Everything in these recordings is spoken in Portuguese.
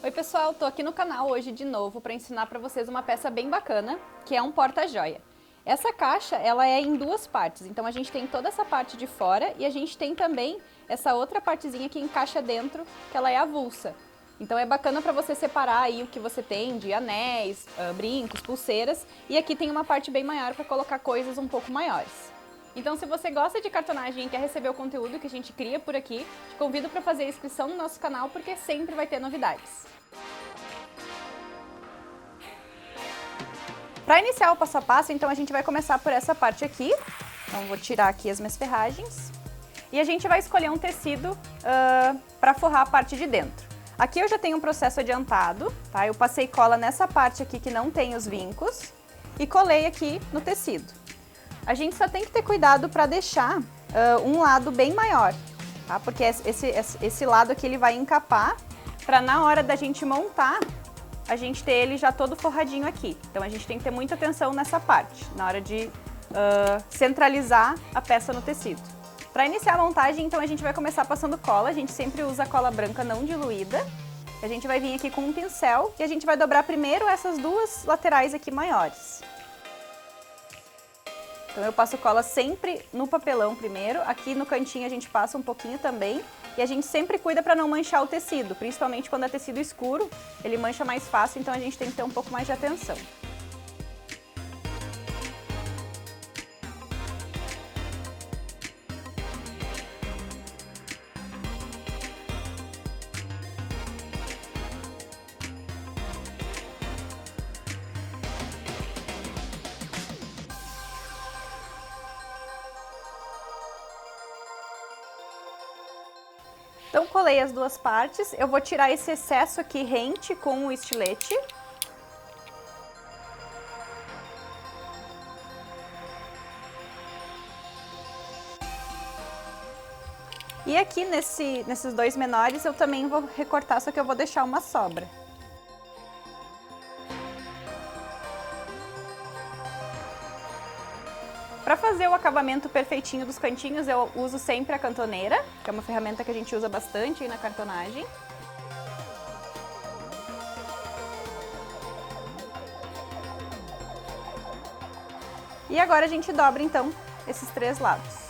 Oi pessoal, tô aqui no canal hoje de novo para ensinar para vocês uma peça bem bacana, que é um porta-joia. Essa caixa, ela é em duas partes, então a gente tem toda essa parte de fora e a gente tem também essa outra partezinha que encaixa dentro, que ela é avulsa. Então é bacana para você separar aí o que você tem de anéis, brincos, pulseiras, e aqui tem uma parte bem maior para colocar coisas um pouco maiores. Então, se você gosta de cartonagem e quer receber o conteúdo que a gente cria por aqui, te convido para fazer a inscrição no nosso canal, porque sempre vai ter novidades. Para iniciar o passo a passo, então a gente vai começar por essa parte aqui. Então, vou tirar aqui as minhas ferragens. E a gente vai escolher um tecido para forrar a parte de dentro. Aqui eu já tenho um processo adiantado, tá? Eu passei cola nessa parte aqui que não tem os vincos e colei aqui no tecido. A gente só tem que ter cuidado para deixar um lado bem maior, tá? Porque esse lado aqui ele vai encapar para na hora da gente montar, a gente ter ele já todo forradinho aqui. Então a gente tem que ter muita atenção nessa parte, na hora de centralizar a peça no tecido. Para iniciar a montagem, então a gente vai começar passando cola, a gente sempre usa cola branca não diluída. A gente vai vir aqui com um pincel e a gente vai dobrar primeiro essas duas laterais aqui maiores. Então eu passo cola sempre no papelão primeiro, aqui no cantinho a gente passa um pouquinho também e a gente sempre cuida para não manchar o tecido, principalmente quando é tecido escuro, ele mancha mais fácil, então a gente tem que ter um pouco mais de atenção. Então, colei as duas partes, eu vou tirar esse excesso aqui rente com o estilete. E aqui nesses dois menores eu também vou recortar, só que eu vou deixar uma sobra. Para fazer o acabamento perfeitinho dos cantinhos, eu uso sempre a cantoneira, que é uma ferramenta que a gente usa bastante aí na cartonagem. E agora a gente dobra, então, esses três lados.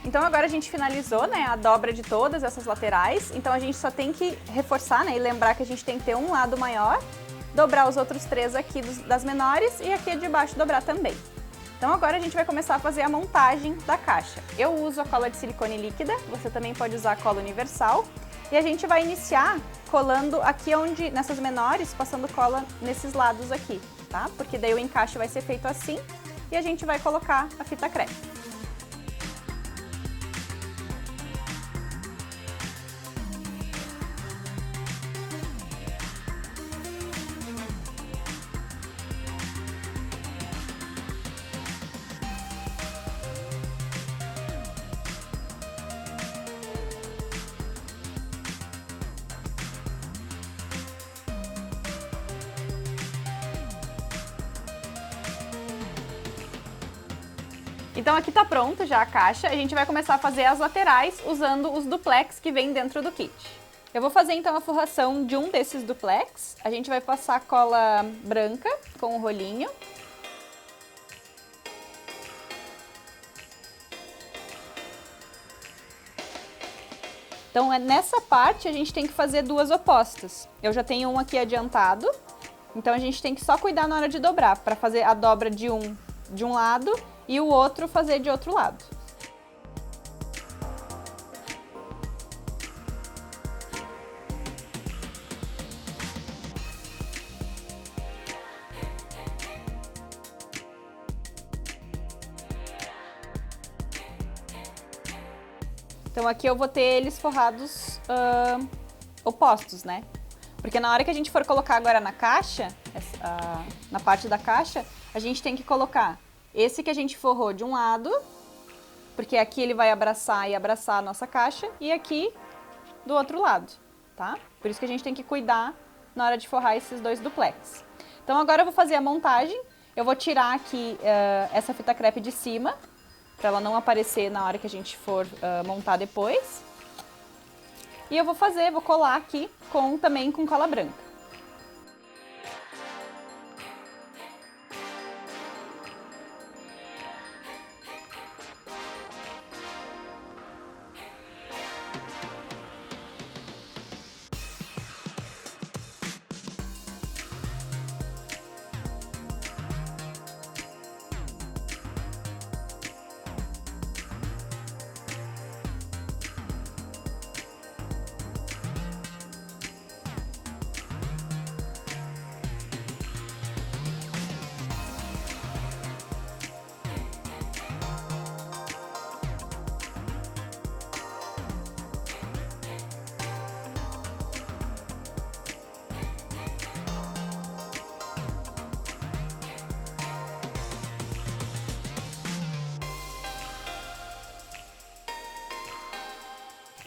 Então agora a gente finalizou, né, a dobra de todas essas laterais, então a gente só tem que reforçar, né, e lembrar que a gente tem que ter um lado maior, dobrar os outros três aqui das menores e aqui de baixo dobrar também. Então agora a gente vai começar a fazer a montagem da caixa. Eu uso a cola de silicone líquida, você também pode usar a cola universal, e a gente vai iniciar colando aqui nessas menores, passando cola nesses lados aqui, tá? Porque daí o encaixe vai ser feito assim e a gente vai colocar a fita crepe. Então aqui tá pronto já a caixa, a gente vai começar a fazer as laterais usando os duplex que vem dentro do kit. Eu vou fazer então a forração de um desses duplex, a gente vai passar cola branca com o rolinho. Então nessa parte a gente tem que fazer duas opostas. Eu já tenho um aqui adiantado, então a gente tem que só cuidar na hora de dobrar, para fazer a dobra de um lado e o outro fazer de outro lado. Então aqui eu vou ter eles forrados opostos, né? Porque na hora que a gente for colocar agora na caixa, na parte da caixa, a gente tem que colocar esse que a gente forrou de um lado porque aqui ele vai abraçar e abraçar a nossa caixa e aqui do outro lado, tá? Por isso que a gente tem que cuidar na hora de forrar esses dois duplex. Então agora eu vou fazer a montagem, eu vou tirar aqui essa fita crepe de cima, para ela não aparecer na hora que a gente for montar depois. E eu vou colar aqui também com cola branca.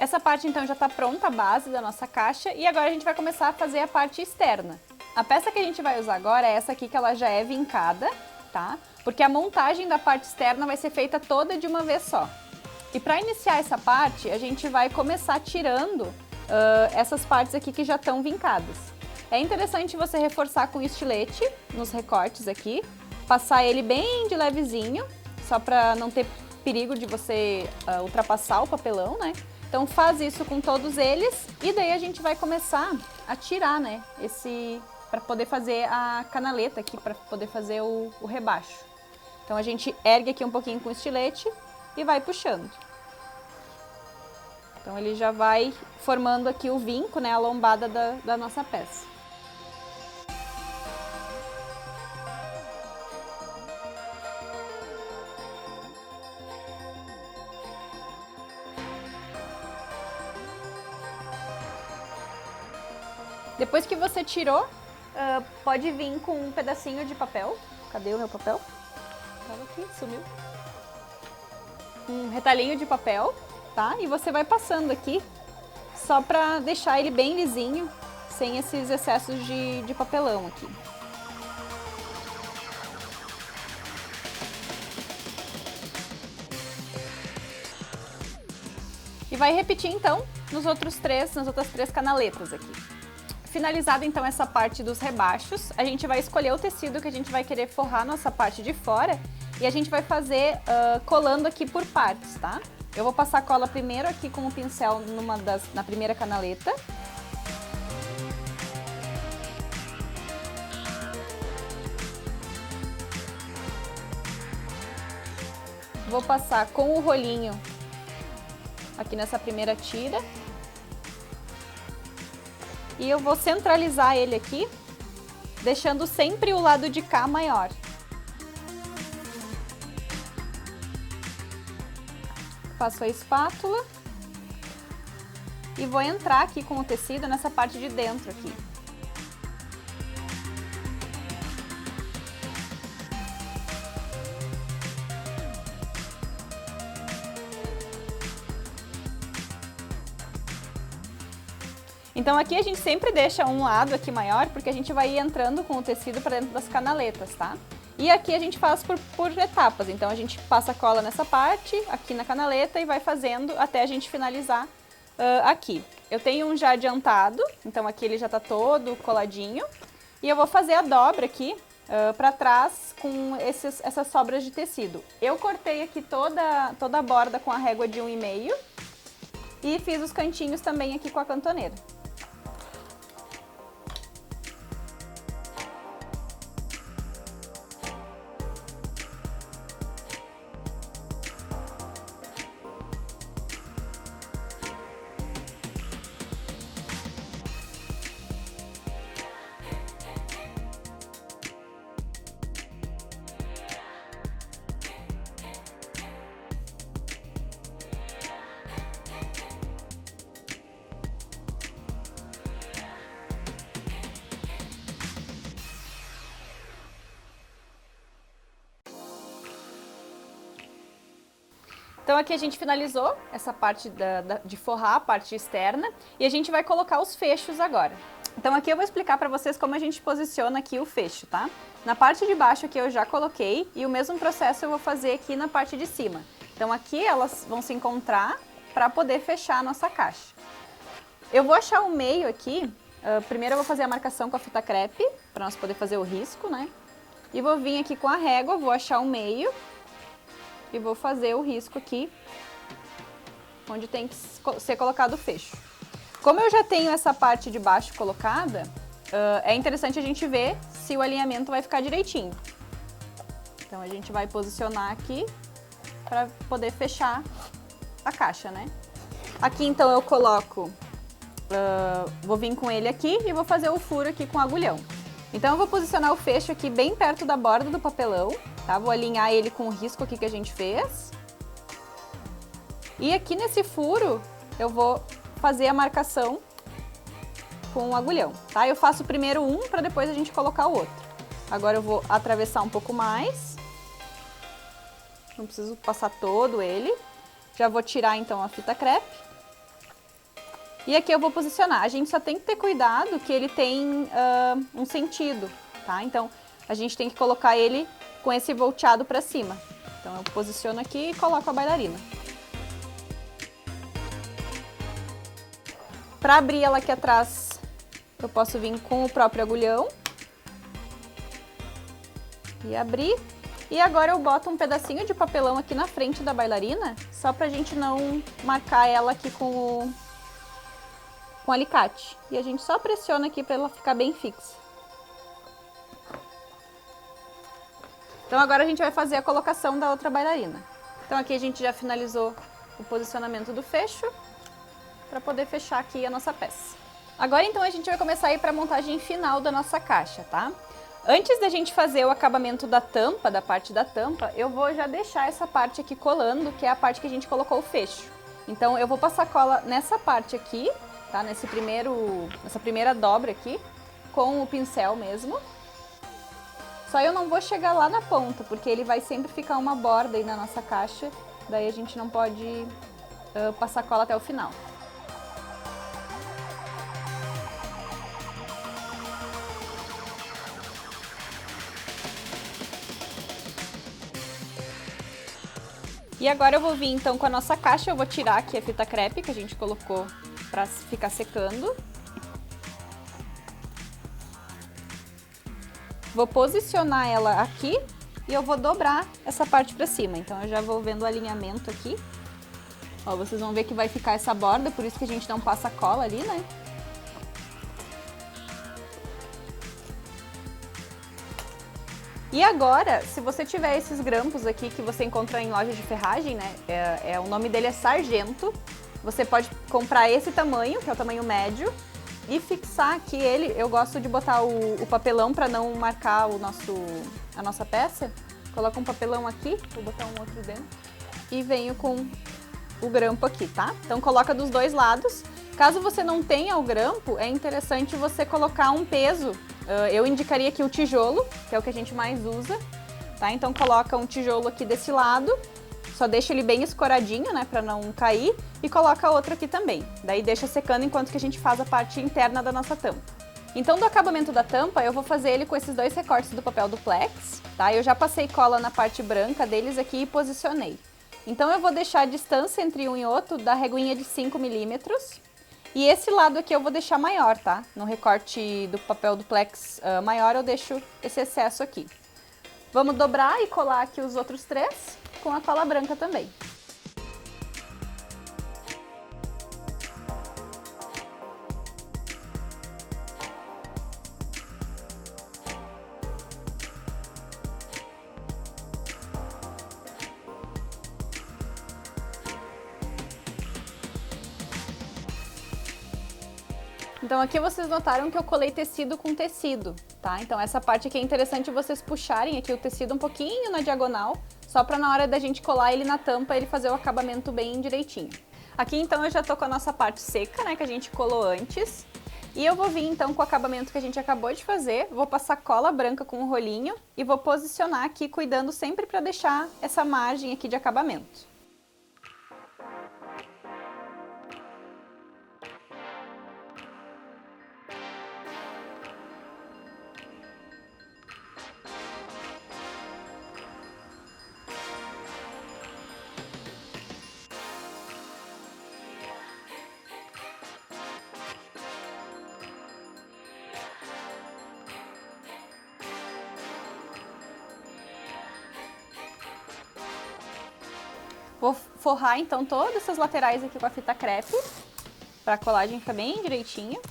Essa parte então já está pronta, a base da nossa caixa, e agora a gente vai começar a fazer a parte externa. A peça que a gente vai usar agora é essa aqui, que ela já é vincada, tá? Porque a montagem da parte externa vai ser feita toda de uma vez só. E para iniciar essa parte, a gente vai começar tirando essas partes aqui que já estão vincadas. É interessante você reforçar com estilete nos recortes aqui, passar ele bem de levezinho, só para não ter perigo de você ultrapassar o papelão, né? Então faz isso com todos eles e daí a gente vai começar a tirar, né, para poder fazer a canaleta aqui, para poder fazer o rebaixo. Então a gente ergue aqui um pouquinho com o estilete e vai puxando. Então ele já vai formando aqui o vinco, né, a lombada da nossa peça. Depois que você tirou, pode vir com um pedacinho de papel. Cadê o meu papel? Tava aqui, sumiu. Um retalhinho de papel, tá? E você vai passando aqui, só pra deixar ele bem lisinho, sem esses excessos de papelão aqui. E vai repetir então nas outras três canaletas aqui. Finalizada então essa parte dos rebaixos, a gente vai escolher o tecido que a gente vai querer forrar nossa parte de fora e a gente vai fazer colando aqui por partes, tá? Eu vou passar cola primeiro aqui com o pincel na primeira canaleta. Vou passar com o rolinho aqui nessa primeira tira. E eu vou centralizar ele aqui, deixando sempre o lado de cá maior. Passo a espátula e vou entrar aqui com o tecido nessa parte de dentro aqui. Então aqui a gente sempre deixa um lado aqui maior, porque a gente vai ir entrando com o tecido para dentro das canaletas, tá? E aqui a gente faz por etapas, então a gente passa cola nessa parte, aqui na canaleta e vai fazendo até a gente finalizar aqui. Eu tenho um já adiantado, então aqui ele já tá todo coladinho. E eu vou fazer a dobra aqui para trás com essas sobras de tecido. Eu cortei aqui toda a borda com a régua de 1,5 e fiz os cantinhos também aqui com a cantoneira. Então aqui a gente finalizou essa parte de forrar a parte externa e a gente vai colocar os fechos agora. Então aqui eu vou explicar para vocês como a gente posiciona aqui o fecho, tá? Na parte de baixo aqui eu já coloquei e o mesmo processo eu vou fazer aqui na parte de cima. Então aqui elas vão se encontrar para poder fechar a nossa caixa. Eu vou achar o meio aqui, primeiro eu vou fazer a marcação com a fita crepe, para nós poder fazer o risco, né? E vou vir aqui com a régua, vou achar o meio e vou fazer o risco aqui, onde tem que ser colocado o fecho. Como eu já tenho essa parte de baixo colocada, é interessante a gente ver se o alinhamento vai ficar direitinho. Então a gente vai posicionar aqui para poder fechar a caixa, né? Aqui então eu coloco, vou vir com ele aqui e vou fazer o furo aqui com o agulhão. Então eu vou posicionar o fecho aqui bem perto da borda do papelão, tá? Vou alinhar ele com o risco aqui que a gente fez. E aqui nesse furo eu vou fazer a marcação com o agulhão, tá? Eu faço primeiro um para depois a gente colocar o outro. Agora eu vou atravessar um pouco mais. Não preciso passar todo ele. Já vou tirar então a fita crepe. E aqui eu vou posicionar. A gente só tem que ter cuidado que ele tem um sentido, tá? Então a gente tem que colocar ele com esse volteado para cima. Então eu posiciono aqui e coloco a bailarina. Para abrir ela aqui atrás, eu posso vir com o próprio agulhão e abrir. E agora eu boto um pedacinho de papelão aqui na frente da bailarina, só pra gente não marcar ela aqui com alicate. E a gente só pressiona aqui para ela ficar bem fixa. Então agora a gente vai fazer a colocação da outra bailarina. Então aqui a gente já finalizou o posicionamento do fecho, para poder fechar aqui a nossa peça. Agora então a gente vai começar a ir para a montagem final da nossa caixa, tá? Antes da gente fazer o acabamento da tampa, da parte da tampa, eu vou já deixar essa parte aqui colando, que é a parte que a gente colocou o fecho. Então eu vou passar cola nessa parte aqui, tá? Nessa primeira dobra aqui, com o pincel mesmo. Só eu não vou chegar lá na ponta, porque ele vai sempre ficar uma borda aí na nossa caixa, daí a gente não pode passar cola até o final. E agora eu vou vir então com a nossa caixa, eu vou tirar aqui a fita crepe que a gente colocou para ficar secando. Vou posicionar ela aqui e eu vou dobrar essa parte para cima. Então eu já vou vendo o alinhamento aqui. Ó, vocês vão ver que vai ficar essa borda, por isso que a gente não passa cola ali, né? E agora, se você tiver esses grampos aqui que você encontra em loja de ferragem, né? O nome dele é Sargento. Você pode comprar esse tamanho, que é o tamanho médio, e fixar aqui ele. Eu gosto de botar o papelão para não marcar a nossa peça. Coloca um papelão aqui, vou botar um outro dentro. E venho com o grampo aqui, tá? Então coloca dos dois lados. Caso você não tenha o grampo, é interessante você colocar um peso. Eu indicaria aqui o tijolo, que é o que a gente mais usa, tá? Então coloca um tijolo aqui desse lado, só deixa ele bem escoradinho, né, pra não cair, e coloca outro aqui também. Daí deixa secando enquanto que a gente faz a parte interna da nossa tampa. Então do acabamento da tampa, eu vou fazer ele com esses dois recortes do papel duplex, tá? Eu já passei cola na parte branca deles aqui e posicionei. Então eu vou deixar a distância entre um e outro da reguinha de 5 milímetros. E esse lado aqui eu vou deixar maior, tá? No recorte do papel duplex maior eu deixo esse excesso aqui. Vamos dobrar e colar aqui os outros três com a cola branca também. Então aqui vocês notaram que eu colei tecido com tecido, tá? Então essa parte aqui é interessante vocês puxarem aqui o tecido um pouquinho na diagonal, só para na hora da gente colar ele na tampa, ele fazer o acabamento bem direitinho. Aqui então eu já tô com a nossa parte seca, né, que a gente colou antes. E eu vou vir então com o acabamento que a gente acabou de fazer, vou passar cola branca com um rolinho e vou posicionar aqui, cuidando sempre para deixar essa margem aqui de acabamento. forrar então todas essas laterais aqui com a fita crepe, para a colagem ficar bem direitinho.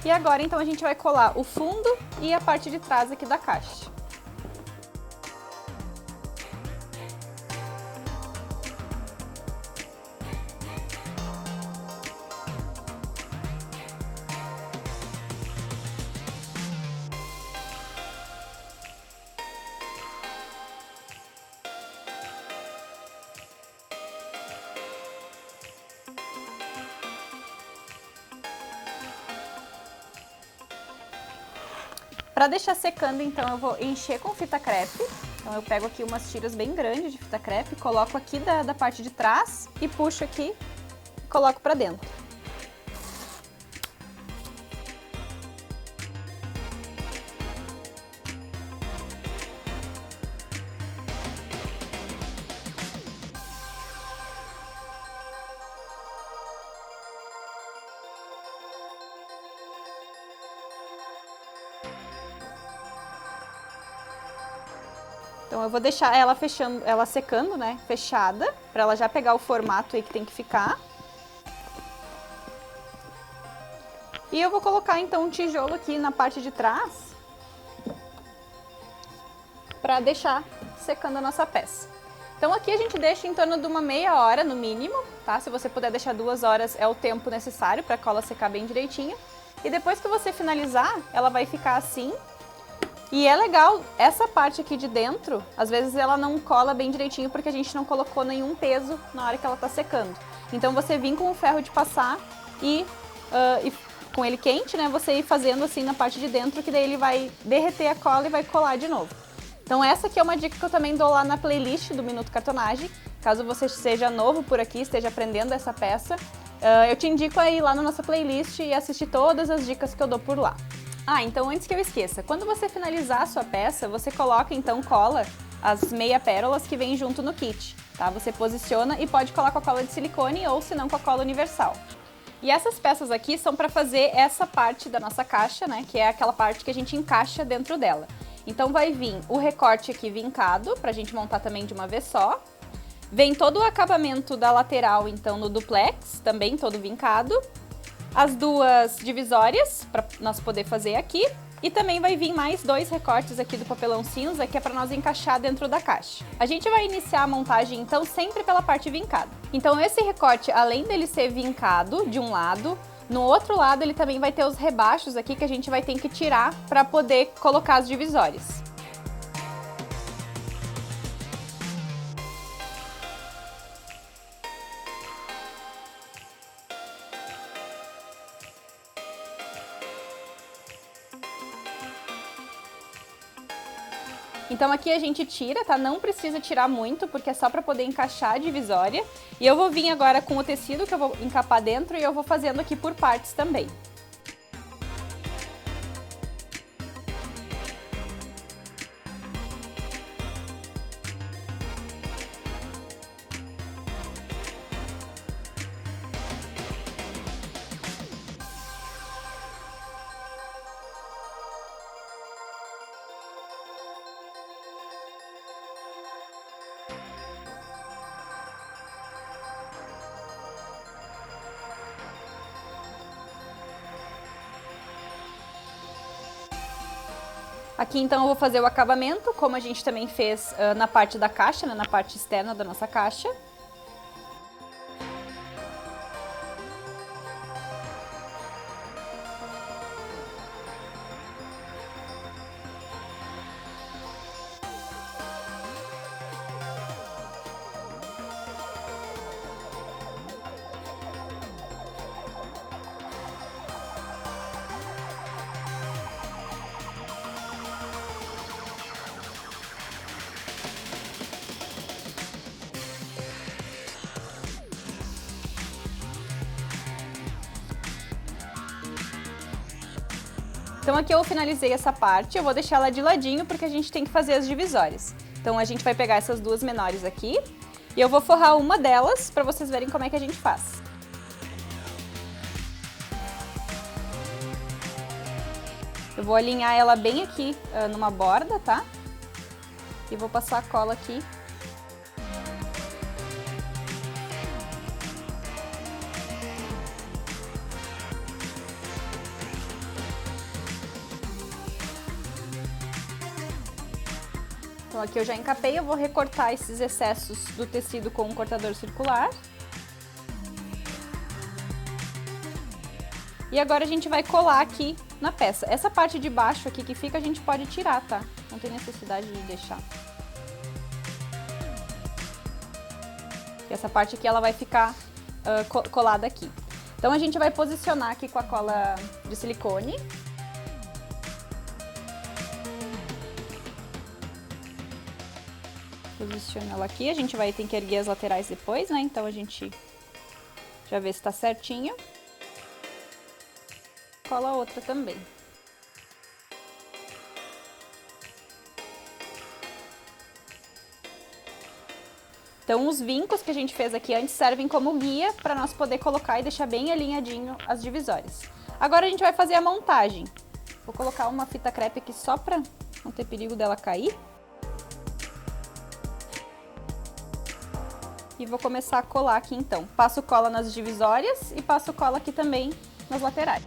E agora, então, a gente vai colar o fundo e a parte de trás aqui da caixa. Para deixar secando, então, eu vou encher com fita crepe. Então, eu pego aqui umas tiras bem grandes de fita crepe, coloco aqui da parte de trás e puxo aqui e coloco para dentro. Então eu vou deixar ela fechando, ela secando, né, fechada, para ela já pegar o formato aí que tem que ficar. E eu vou colocar então um tijolo aqui na parte de trás para deixar secando a nossa peça. Então aqui a gente deixa em torno de uma meia hora no mínimo, tá? Se você puder deixar 2 horas é o tempo necessário para a cola secar bem direitinho. E depois que você finalizar, ela vai ficar assim. E é legal, essa parte aqui de dentro, às vezes ela não cola bem direitinho porque a gente não colocou nenhum peso na hora que ela tá secando. Então você vir com o ferro de passar e com ele quente, né, você ir fazendo assim na parte de dentro, que daí ele vai derreter a cola e vai colar de novo. Então essa aqui é uma dica que eu também dou lá na playlist do Minuto Cartonagem. Caso você seja novo por aqui, esteja aprendendo essa peça, eu te indico a ir lá na nossa playlist e assistir todas as dicas que eu dou por lá. Ah, então antes que eu esqueça, quando você finalizar a sua peça, você coloca então cola, as meia pérolas que vem junto no kit, tá? Você posiciona e pode colar com a cola de silicone ou se não com a cola universal. E essas peças aqui são para fazer essa parte da nossa caixa, né? Que é aquela parte que a gente encaixa dentro dela. Então vai vir o recorte aqui vincado, pra gente montar também de uma vez só. Vem todo o acabamento da lateral, então, no duplex, também todo vincado. As 2 divisórias, para nós poder fazer aqui. E também vai vir mais 2 recortes aqui do papelão cinza, que é para nós encaixar dentro da caixa. A gente vai iniciar a montagem, então, sempre pela parte vincada. Então, esse recorte, além dele ser vincado de um lado, no outro lado ele também vai ter os rebaixos aqui que a gente vai ter que tirar para poder colocar as divisórias. Então aqui a gente tira, tá? Não precisa tirar muito, porque é só para poder encaixar a divisória. E eu vou vir agora com o tecido que eu vou encapar dentro e eu vou fazendo aqui por partes também. Aqui então eu vou fazer o acabamento, como a gente também fez na parte da caixa, né, na parte externa da nossa caixa. Então aqui eu finalizei essa parte, eu vou deixar ela de ladinho porque a gente tem que fazer as divisórias. Então a gente vai pegar essas duas menores aqui e eu vou forrar uma delas para vocês verem como é que a gente faz. Eu vou alinhar ela bem aqui numa borda, tá? E vou passar a cola aqui. Então aqui eu já encapei, eu vou recortar esses excessos do tecido com um cortador circular. E agora a gente vai colar aqui na peça. Essa parte de baixo aqui que fica a gente pode tirar, tá? Não tem necessidade de deixar. E essa parte aqui ela vai ficar colada aqui. Então a gente vai posicionar aqui com a cola de silicone. Posiciona ela aqui, a gente vai ter que erguer as laterais depois, né? Então a gente já vê se tá certinho. Cola a outra também. Então os vincos que a gente fez aqui antes servem como guia para nós poder colocar e deixar bem alinhadinho as divisórias. Agora a gente vai fazer a montagem. Vou colocar uma fita crepe aqui só para não ter perigo dela cair. E vou começar a colar aqui então. Passo cola nas divisórias e passo cola aqui também nas laterais.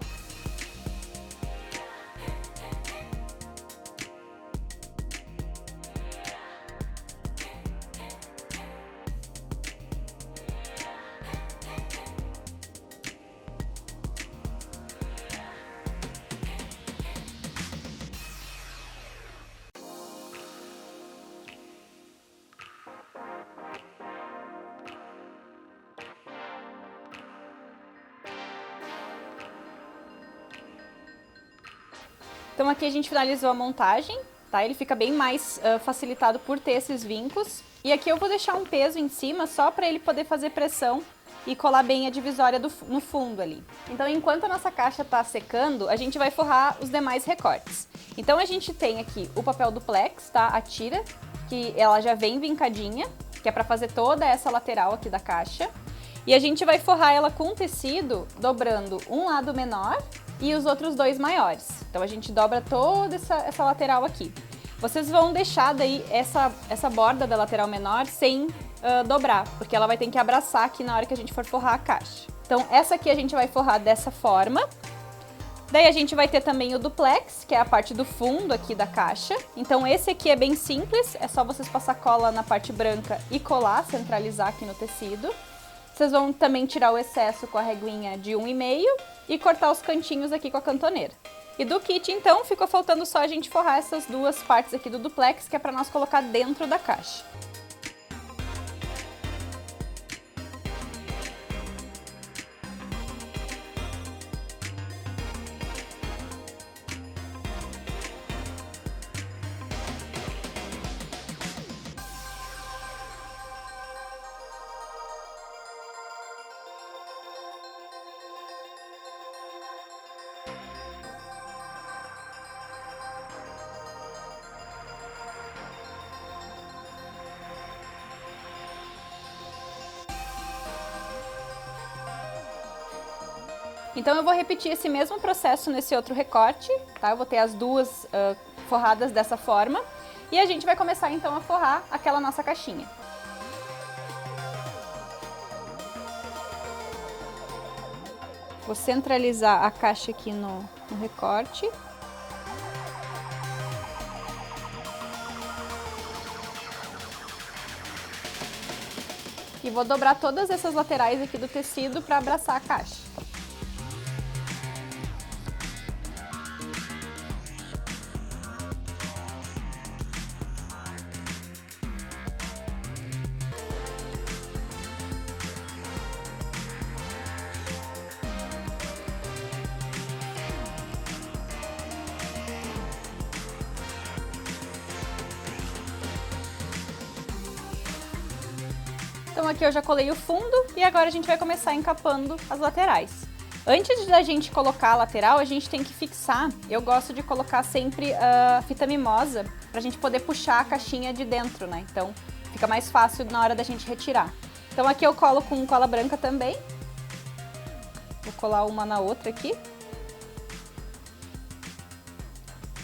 Então aqui a gente finalizou a montagem, tá? Ele fica bem mais facilitado por ter esses vincos. E aqui eu vou deixar um peso em cima só para ele poder fazer pressão e colar bem a divisória no fundo ali. Então enquanto a nossa caixa tá secando, a gente vai forrar os demais recortes. Então a gente tem aqui o papel duplex, tá? A tira, que ela já vem vincadinha, que é para fazer toda essa lateral aqui da caixa. E a gente vai forrar ela com tecido, dobrando um lado menor e os outros dois maiores. Então a gente dobra toda essa lateral aqui. Vocês vão deixar daí essa borda da lateral menor sem dobrar, porque ela vai ter que abraçar aqui na hora que a gente for forrar a caixa. Então essa aqui a gente vai forrar dessa forma. Daí a gente vai ter também o duplex, que é a parte do fundo aqui da caixa. Então esse aqui é bem simples, é só vocês passar cola na parte branca e colar, centralizar aqui no tecido. Vocês vão também tirar o excesso com a reguinha de 1,5 e cortar os cantinhos aqui com a cantoneira. E do kit, então, ficou faltando só a gente forrar essas duas partes aqui do duplex, que é para nós colocar dentro da caixa. Então eu vou repetir esse mesmo processo nesse outro recorte, tá? Eu vou ter as duas forradas dessa forma e a gente vai começar então a forrar aquela nossa caixinha. Vou centralizar a caixa aqui no recorte. E vou dobrar todas essas laterais aqui do tecido para abraçar a caixa. Então aqui eu já colei o fundo e agora a gente vai começar encapando as laterais. Antes da gente colocar a lateral, a gente tem que fixar. Eu gosto de colocar sempre a fita mimosa pra gente poder puxar a caixinha de dentro, né? Então fica mais fácil na hora da gente retirar. Então aqui eu colo com cola branca também. Vou colar uma na outra aqui.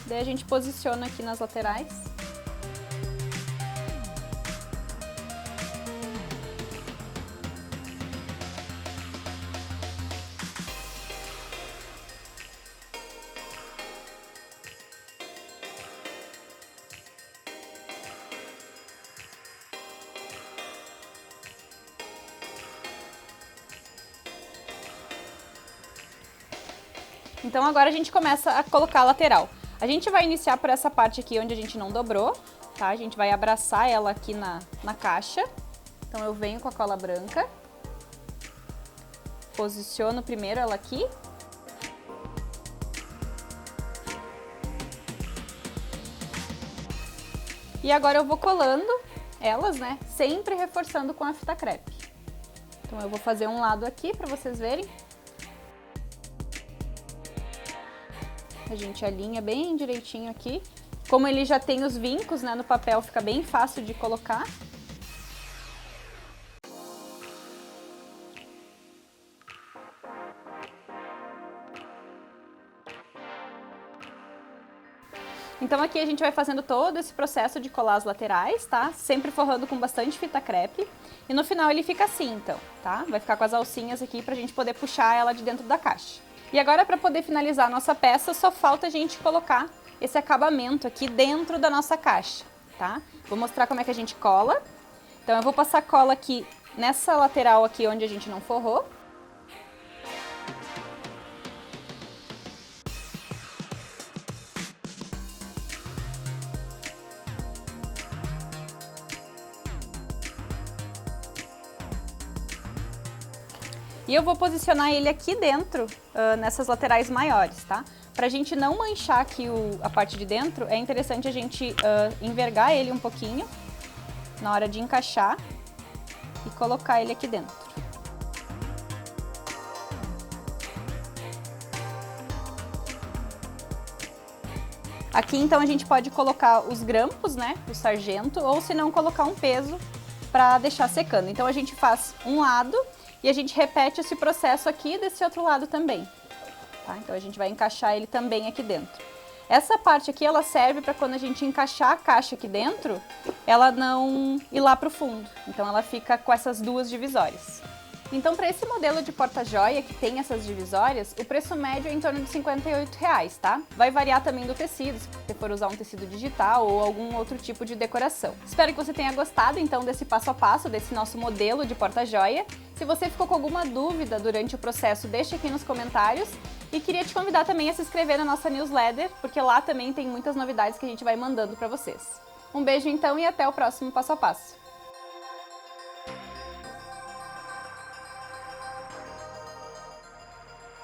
Daí a gente posiciona aqui nas laterais. Então agora a gente começa a colocar a lateral. A gente vai iniciar por essa parte aqui onde a gente não dobrou, tá? A gente vai abraçar ela aqui na caixa. Então eu venho com a cola branca, posiciono primeiro ela aqui. E agora eu vou colando elas, né? Sempre reforçando com a fita crepe. Então eu vou fazer um lado aqui para vocês verem. A gente alinha bem direitinho aqui. Como ele já tem os vincos, né, no papel, fica bem fácil de colocar. Então aqui a gente vai fazendo todo esse processo de colar as laterais, tá? Sempre forrando com bastante fita crepe. E no final ele fica assim, então, tá? Vai ficar com as alcinhas aqui pra gente poder puxar ela de dentro da caixa. E agora, para poder finalizar a nossa peça, só falta a gente colocar esse acabamento aqui dentro da nossa caixa, tá? Vou mostrar como é que a gente cola. Então eu vou passar cola aqui nessa lateral aqui onde a gente não forrou. E eu vou posicionar ele aqui dentro, nessas laterais maiores, tá? Pra gente não manchar aqui a parte de dentro, é interessante a gente envergar ele um pouquinho na hora de encaixar e colocar ele aqui dentro. Aqui então a gente pode colocar os grampos, né, o sargento, ou se não colocar um peso pra deixar secando. Então a gente faz um lado e a gente repete esse processo aqui desse outro lado também. Tá? Então a gente vai encaixar ele também aqui dentro. Essa parte aqui, ela serve para quando a gente encaixar a caixa aqui dentro, ela não ir lá pro fundo. Então ela fica com essas duas divisórias. Então para esse modelo de porta-joia que tem essas divisórias, o preço médio é em torno de R$58, tá? Vai variar também do tecido, se você for usar um tecido digital ou algum outro tipo de decoração. Espero que você tenha gostado então desse passo a passo, desse nosso modelo de porta-joia. Se você ficou com alguma dúvida durante o processo, deixa aqui nos comentários. E queria te convidar também a se inscrever na nossa newsletter, porque lá também tem muitas novidades que a gente vai mandando para vocês. Um beijo então e até o próximo passo a passo.